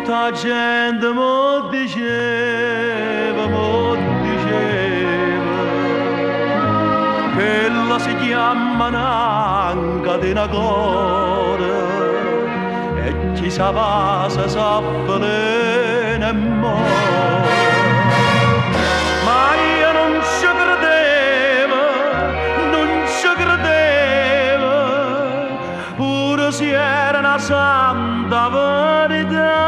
Tutta gente mo diceva, che la si chiama un'anca di una cuore e chi sa va se sa veleno e muore. Ma io non ci credevo, non ci credevo, pure se era una santa verità.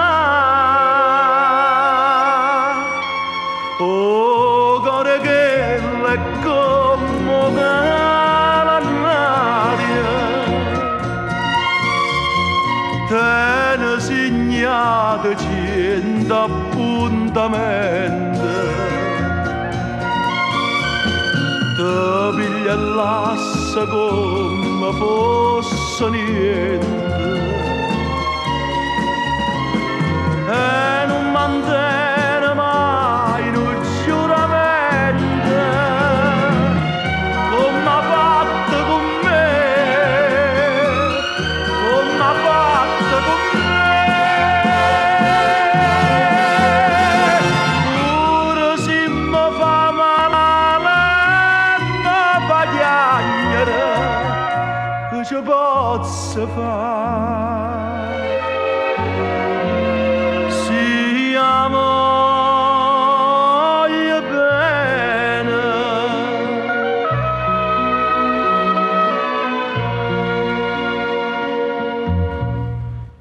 Oh, cuore che è come l'aria, te ne segnate cento appuntamenti, te piglia l'assa come fosse niente e non mantiene mai un giuramento come ha fatto con me, come ha fatto con me. Pure se mi fa male mi fa piangere, che ci posso fare?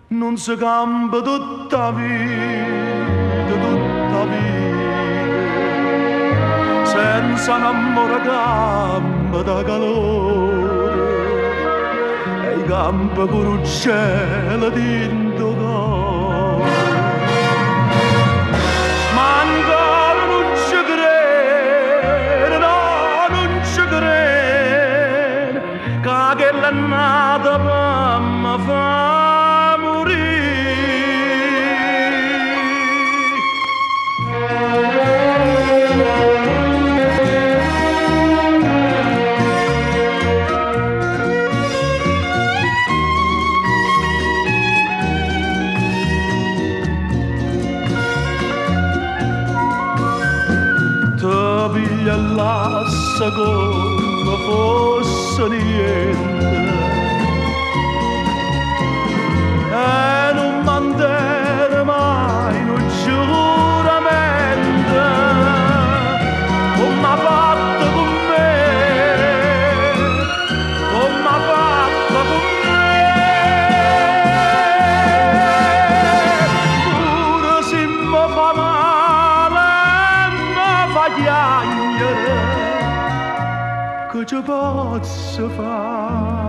Non si cambia tutta vita, senza un amore cambia da calore e i campi con un cielo dentro cuore. Ma ancora non ci credo, no, non ci credo, che quella è nata per me fa piglia l'assa come fosse niente e non mantiene mai un giuramento come ha fatto con me, come ha fatto con me. Pure se mi fa male mi fa piangere, che ci posso fare?